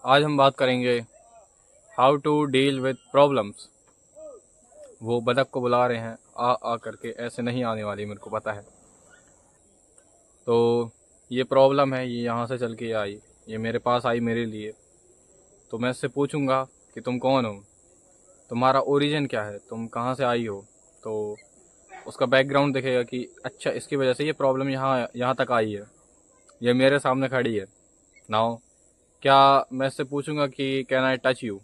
आज हम बात करेंगे how to deal with problems. वो बतख को बुला रहे हैं आ आ करके, ऐसे नहीं आने वाली, मेरे को पता है। तो ये प्रॉब्लम है, ये यहाँ से चल के आई, ये मेरे पास आई मेरे लिए। तो मैं इससे पूछूंगा कि तुम कौन हो, तुम्हारा ओरिजिन क्या है, तुम कहाँ से आई हो। तो उसका बैकग्राउंड दिखेगा कि अच्छा इसकी वजह से ये प्रॉब्लम यहाँ यहाँ तक आई है, ये मेरे सामने खड़ी है। नाउ क्या मैं इससे पूछूंगा कि कैन आई टच यू,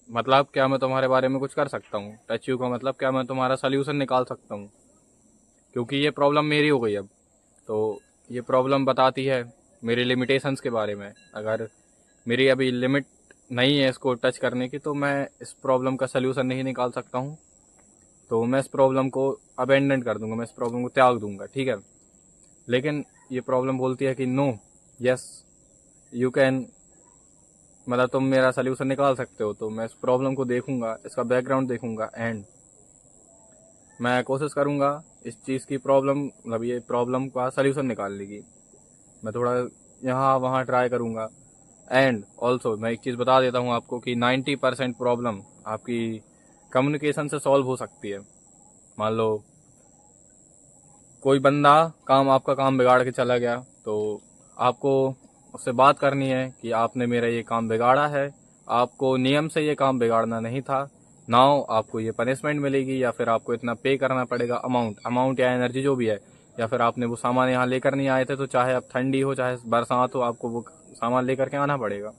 मतलब क्या मैं तुम्हारे बारे में कुछ कर सकता हूँ। टच यू का मतलब क्या मैं तुम्हारा सोल्यूशन निकाल सकता हूँ, क्योंकि ये प्रॉब्लम मेरी हो गई अब। तो ये प्रॉब्लम बताती है मेरी लिमिटेशंस के बारे में। अगर मेरी अभी लिमिट नहीं है इसको टच करने की, तो मैं इस प्रॉब्लम का सोल्यूशन नहीं निकाल सकता हूँ। तो मैं इस प्रॉब्लम को अबेंडन कर दूंगा, मैं इस प्रॉब्लम को त्याग दूंगा, ठीक है। लेकिन ये प्रॉब्लम बोलती है कि नो, यस यू कैन, मतलब तुम मेरा सोल्यूशन निकाल सकते हो। तो मैं इस प्रॉब्लम को देखूंगा, इसका बैकग्राउंड देखूंगा, एंड मैं कोशिश करूंगा इस चीज़ की प्रॉब्लम, मतलब ये प्रॉब्लम का सोल्यूशन निकालने की। मैं थोड़ा यहाँ वहाँ ट्राई करूंगा। एंड ऑल्सो मैं एक चीज़ बता देता हूँ आपको कि 90% प्रॉब्लम आपकी कम्युनिकेशन से सॉल्व हो सकती है। मान लो कोई बंदा आपका काम बिगाड़ के चला गया, तो आपको उससे बात करनी है कि आपने मेरा ये काम बिगाड़ा है, आपको नियम से ये काम बिगाड़ना नहीं था। नाउ आपको ये पनिशमेंट मिलेगी, या फिर आपको इतना पे करना पड़ेगा, अमाउंट या एनर्जी जो भी है। या फिर आपने वो सामान यहाँ लेकर नहीं आए थे, तो चाहे अब ठंडी हो चाहे बरसात हो, आपको वो सामान लेकर के आना पड़ेगा।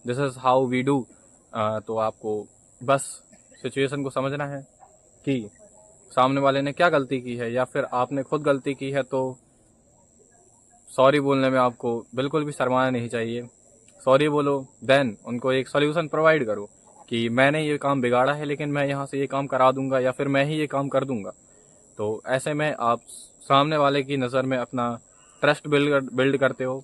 This is how we do. तो आपको बस सिचुएशन को समझना है कि सामने वाले ने क्या गलती की है, या फिर आपने खुद गलती की है। तो सॉरी बोलने में आपको बिल्कुल भी शर्माना नहीं चाहिए। सॉरी बोलो, देन उनको एक सॉल्यूशन प्रोवाइड करो कि मैंने ये काम बिगाड़ा है, लेकिन मैं यहाँ से ये काम करा दूंगा, या फिर मैं ही ये काम कर दूंगा। तो ऐसे में आप सामने वाले की नज़र में अपना ट्रस्ट बिल्ड करते हो।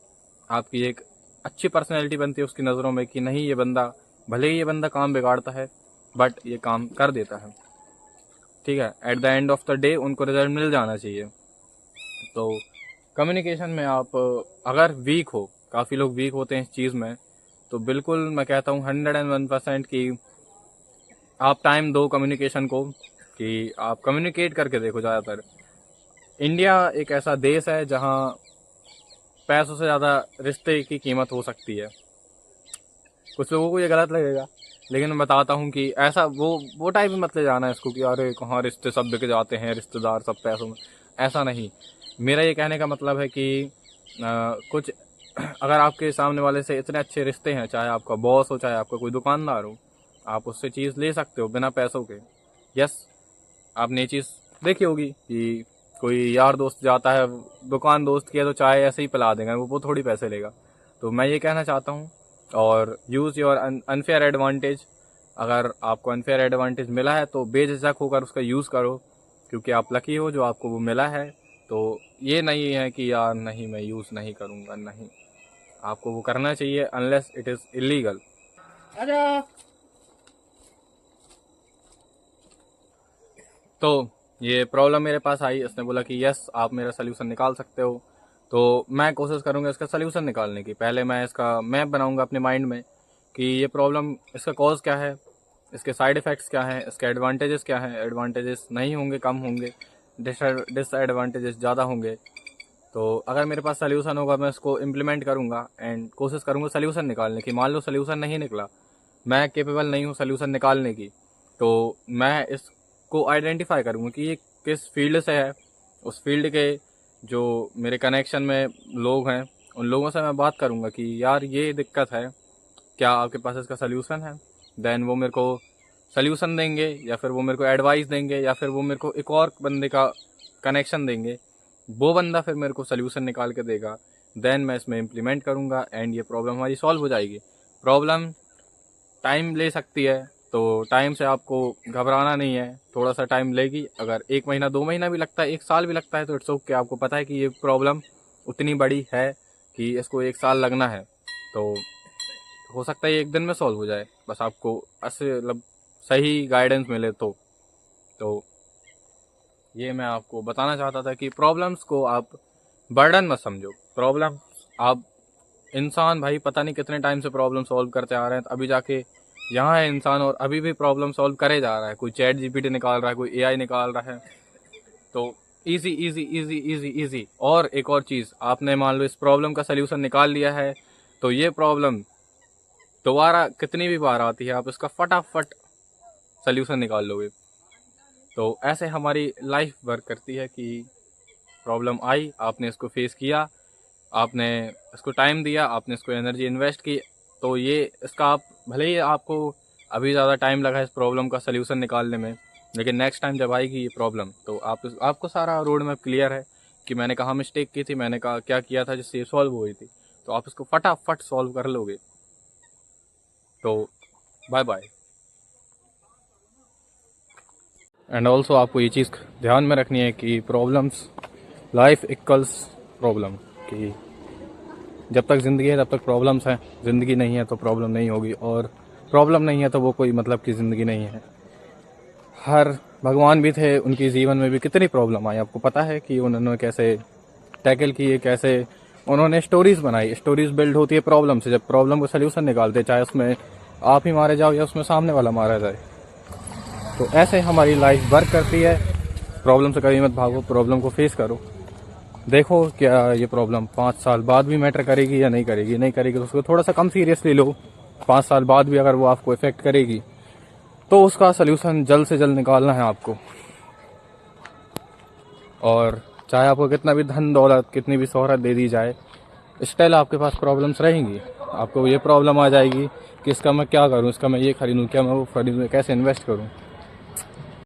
आपकी एक अच्छी पर्सनैलिटी बनती है उसकी नज़रों में कि नहीं, ये बंदा, भले ही ये बंदा काम बिगाड़ता है, बट ये काम कर देता है, ठीक है। At the end of the day उनको रिजल्ट मिल जाना चाहिए। तो कम्युनिकेशन में आप अगर वीक हो, काफ़ी लोग वीक होते हैं इस चीज़ में, तो बिल्कुल मैं कहता हूँ 101% कि आप टाइम दो कम्युनिकेशन को, कि आप कम्युनिकेट करके देखो। ज़्यादातर इंडिया एक ऐसा देश है जहाँ पैसों से ज़्यादा रिश्ते की कीमत हो सकती है। कुछ लोगों को ये गलत लगेगा, लेकिन मैं बताता हूँ कि ऐसा वो टाइप में मत ले जाना इसको कि अरे कहाँ रिश्ते सब बिक जाते हैं, रिश्तेदार सब पैसों में। ऐसा नहीं। मेरा ये कहने का मतलब है कि कुछ अगर आपके सामने वाले से इतने अच्छे रिश्ते हैं, चाहे आपका बॉस हो चाहे आपका कोई दुकानदार हो, आप उससे चीज़ ले सकते हो बिना पैसों के। यस, आपने ये चीज़ देखी होगी कि कोई यार दोस्त जाता है दुकान, दोस्त की है तो चाय ऐसे ही पिला देगा, वो थोड़ी पैसे लेगा। तो मैं ये कहना चाहता हूँ, और यूज़ योर अनफेयर एडवांटेज। अगर आपको अनफेयर एडवांटेज मिला है तो बेझिझक होकर उसका यूज़ करो, क्योंकि आप लकी हो जो आपको वो मिला है। तो ये नहीं है कि यार नहीं मैं यूज़ नहीं करूँगा, नहीं, आपको वो करना चाहिए अनलेस इट इज़ इलीगल। तो ये प्रॉब्लम मेरे पास आई, इसने बोला कि यस आप मेरा सोल्यूशन निकाल सकते हो। तो मैं कोशिश करूँगा इसका सोल्यूशन निकालने की। पहले मैं इसका मैप बनाऊँगा अपने माइंड में कि ये प्रॉब्लम, इसका कॉज क्या है, इसके साइड इफ़ेक्ट्स क्या हैं, इसके एडवांटेजेस क्या हैं। एडवांटेजेस नहीं होंगे, कम होंगे, डिसएडवांटेजेस ज़्यादा होंगे। तो अगर मेरे पास सोल्यूशन होगा मैं इसको इम्प्लीमेंट करूँगा एंड कोशिश करूँगा सोल्यूशन निकालने की। मान लो सोल्यूशन नहीं निकला, मैं केपेबल नहीं हूँ सोल्यूशन निकालने की, तो मैं इसको आइडेंटिफाई करूँगा कि ये किस फील्ड से है। उस फील्ड के जो मेरे कनेक्शन में लोग हैं, उन लोगों से मैं बात करूँगा कि यार ये दिक्कत है, क्या आपके पास इसका सोल्यूशन है। देन वो मेरे को सोल्यूशन देंगे, या फिर वो मेरे को एडवाइस देंगे, या फिर वो मेरे को एक और बंदे का कनेक्शन देंगे, वो बंदा फिर मेरे को सोल्यूशन निकाल के देगा। देन मैं इसमें इम्प्लीमेंट करूँगा एंड ये प्रॉब्लम हमारी सॉल्व हो जाएगी। प्रॉब्लम टाइम ले सकती है, तो टाइम से आपको घबराना नहीं है, थोड़ा सा टाइम लेगी। अगर 1 महीना 2 महीना भी लगता है, 1 साल भी लगता है, तो इट्स ओके। आपको पता है कि ये प्रॉब्लम उतनी बड़ी है कि इसको 1 साल लगना है। तो हो सकता है ये एक दिन में सॉल्व हो जाए, बस आपको ऐसे मतलब सही गाइडेंस मिले तो ये मैं आपको बताना चाहता था कि प्रॉब्लम्स को आप बर्डन मत समझो। प्रॉब्लम आप इंसान भाई पता नहीं कितने टाइम से प्रॉब्लम सॉल्व करते आ रहे हैं, तो अभी जाके यहाँ है इंसान और अभी भी प्रॉब्लम सॉल्व करे जा रहा है। कोई चैट जीपीटी निकाल रहा है, कोई एआई निकाल रहा है। तो easy easy easy easy easy. और एक और चीज़, आपने मान लो इस प्रॉब्लम का सल्यूशन निकाल लिया है, तो ये प्रॉब्लम दोबारा कितनी भी बार आती है, आप इसका फटाफट सल्यूशन निकाल लोगे। तो ऐसे हमारी लाइफ वर्क करती है कि प्रॉब्लम आई, आपने इसको फेस किया, आपने इसको टाइम दिया, आपने इसको एनर्जी इन्वेस्ट की, तो ये इसका आप भले ही आपको अभी ज़्यादा टाइम लगा इस प्रॉब्लम का सल्यूशन निकालने में, लेकिन नेक्स्ट टाइम जब आएगी ये प्रॉब्लम, तो आपको सारा रोड मैप क्लियर है कि मैंने कहाँ मिस्टेक की थी, मैंने कहा क्या किया था जिससे ये सॉल्व हुई थी, तो आप इसको फटाफट सॉल्व कर लोगे। तो बाय बाय। एंड ऑल्सो आपको ये चीज़ ध्यान में रखनी है कि प्रॉब्लम्स लाइफ इक्वल्स प्रॉब्लम, कि जब तक ज़िंदगी है तब तक प्रॉब्लम्स हैं, ज़िंदगी नहीं है तो प्रॉब्लम नहीं होगी, और प्रॉब्लम नहीं है तो वो कोई मतलब की ज़िंदगी नहीं है। हर भगवान भी थे, उनकी जीवन में भी कितनी प्रॉब्लम आई, आपको पता है कि उन्होंने कैसे टैकल किए, कैसे उन्होंने स्टोरीज़ बनाई। स्टोरीज़ बिल्ड होती है प्रॉब्लम से, जब प्रॉब्लम को सल्यूशन निकालते, चाहे उसमें आप ही मारे जाओ या उसमें सामने वाला मारा जाए। तो ऐसे हमारी लाइफ वर्क करती है। प्रॉब्लम से कभी मत भागो, प्रॉब्लम को फेस करो। देखो क्या ये प्रॉब्लम 5 साल बाद भी मैटर करेगी या नहीं करेगी। नहीं करेगी तो उसको थोड़ा सा कम सीरियसली लो। 5 साल बाद भी अगर वो आपको इफेक्ट करेगी तो उसका सल्यूशन जल्द से जल्द निकालना है आपको। और चाहे आपको कितना भी धन दौलत, कितनी भी शोहरत दे दी जाए, स्टिल आपके पास प्रॉब्लम्स रहेंगी। आपको ये प्रॉब्लम आ जाएगी कि इसका मैं क्या करूं, इसका मैं ये खरीदूं, क्या मैं वो खरीदूं, कैसे इन्वेस्ट करूं।